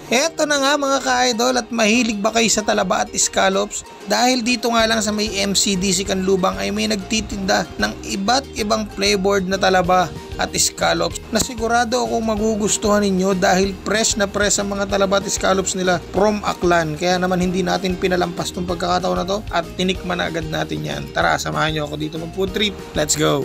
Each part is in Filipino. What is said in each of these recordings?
Eto na nga mga ka-idol, at mahilig ba kayo sa talaba at scallops? Dahil dito nga lang sa may MCDC Canlubang ay may nagtitinda ng iba't ibang flavored na talaba at scallops na sigurado akong magugustuhan ninyo dahil fresh na fresh ang mga talaba at scallops nila from Aklan. Kaya naman hindi natin pinalampas tong pagkakataon na to at tinikman na agad natin yan. Tara, samahan nyo ako dito mag food trip. Let's go!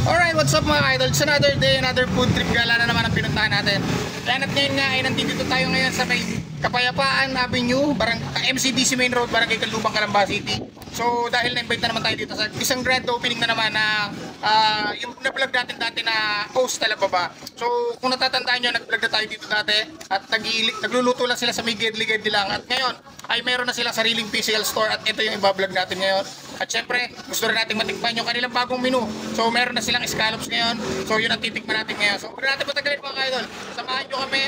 Alright, what's up mga idol? It's another day, another food trip gala na naman ang pinuntahan natin. Kaya at ngayon nga ay nandito tayo ngayon sa may Kapayapaan Avenue, MCDC Main Road, Barangay Canlubang, Calamba City. So dahil na-invite na naman tayo dito sa isang grand opening na naman na yung na-vlog natin dati na host Talababa. So kung natatandaan nyo, nag-vlog na tayo dito dati at nagluluto lang sila sa may gedli-gedli lang. At ngayon ay meron na silang sariling PCL store at ito yung iba-vlog natin ngayon. At syempre, gusto rin natin matikman yung kanilang bagong menu. So meron na silang scallops ngayon. So yun ang titikman natin ngayon. So huwag natin patagalin mga idol. Samahan nyo kami,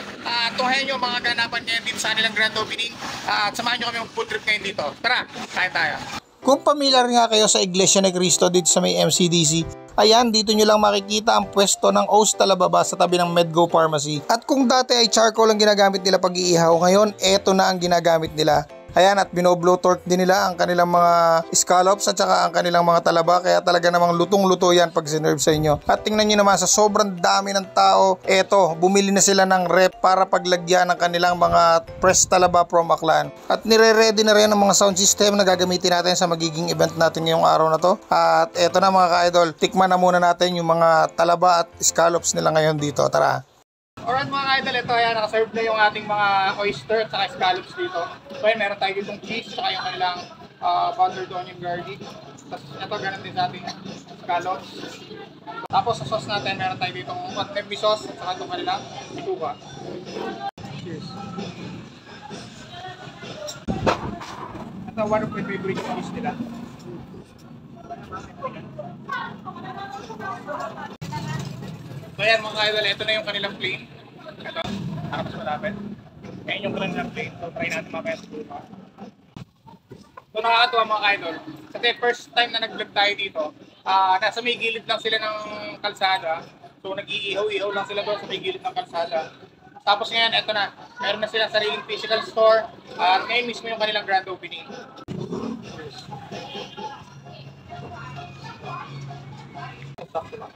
tunghayan nyo mga ganapan ngayon dito sa kanilang grand opening. At samahan nyo kami mag food trip ngayon dito. Tara, kain tayo. Kung pamilyar nga kayo sa Iglesia ni Cristo dito sa may MCDC, ayan, dito nyo lang makikita ang pwesto ng O's Talababa sa tabi ng Medgo Pharmacy. At kung dati ay charcoal ang ginagamit nila pag iihaw, ngayon eto na ang ginagamit nila. Ayan, at binow-blow torque din nila ang kanilang mga scallops at saka ang kanilang mga talaba, kaya talaga namang lutong-luto yan pag sinerve sa inyo. At tingnan nyo naman, sa sobrang dami ng tao, eto, bumili na sila ng rep para paglagyan ng kanilang mga press talaba from Aklan. At nire-ready na rin ang mga sound system na gagamitin natin sa magiging event natin ngayong araw na to. At eto na mga ka-idol, tikman na muna natin yung mga talaba at scallops nila ngayon dito. Tara! Alright mga idol, ito ayan, nakaserve na yung ating mga oyster at saka scallops dito. So ayan, meron tayo ditong cheese, saka yung kanilang buttered onion garlic. Tapos ito, ganun din sa ating scallops. Tapos sa sauce natin, meron tayo ditong hot pepper sauce at saka itong kanilang bituka. Cheers! Ito, one of my favorite cheese nila. So ayan mga idol, ito na yung kanilang plate. Ito, harap mas malapit. Ngayon yung kanilang plate. So try natin mamaya sa dulo. So nakakatuwa mga idol. Kasi first time na nag-vlog tayo dito, nasa may gilid lang sila ng kalsada. So nag-iihaw-ihaw lang sila doon sa may gilid ng kalsada. Tapos ngayon, ito na. Meron na sila sariling physical store. Ngayon mismo yung kanilang grand opening. Sakto lang.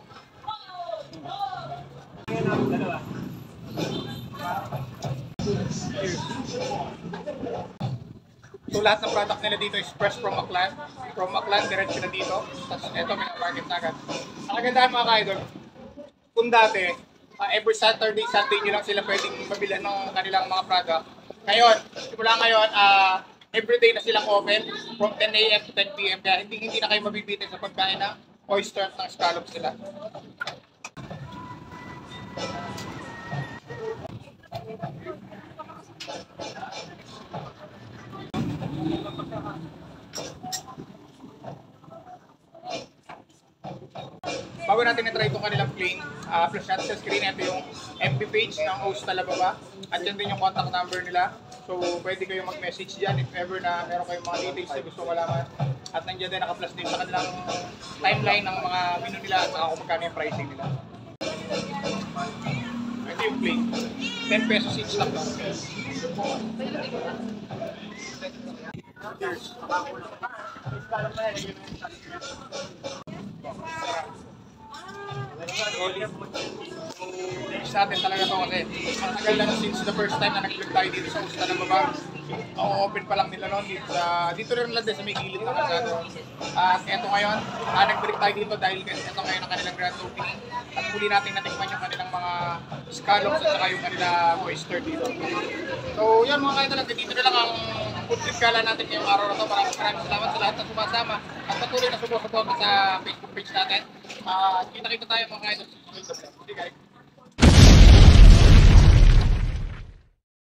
So lahat ng product nila dito is fresh from Aklan. From Aklan, diretso na dito. Tapos eto, may market na agad. Ang kagandahan mga ka-idol, kung dati, every Saturday, Sunday nyo lang sila pwedeng mabilan ng kanilang mga product. Ngayon, simula ngayon, everyday na silang open from 10 AM to 10 PM. Kaya hindi na kayo mabibitin sa pagkain ng oyster at ng scallops nila. Bago natin na-try itong kanilang plain, flash natin sa screen, ito yung FB page ng O's Talababa at yan din yung contact number nila. So pwede kayo mag-message dyan if ever na meron kayong mga details na gusto malaman. At nandiyan din naka-flash din sa kanilang timeline ng mga menu nila at kung magkano yung pricing nila. Ito yung plain, 10 pesos each lang daw. Cheers! Next natin talaga ito kasi matagal na since the first time na nag-vlog tayo dito sa O's Talababa. Open pa lang nila noon dito rin lang din sa may gilid ng kalsada. At eto ngayon, nag-break tayo dito dahil ito ngayon ang kanilang grand opening. At muli natin natikman yung kanilang mga scallops at saka yung kanilang oyster dito. So yun mga kaidol, dito na lang ang food trip gala natin ngayong araw na ito. Maraming salamat sa lahat na sumasama at patuloy na sumusuporta sa Facebook page natin. Kita-kita tayo mga kaidol.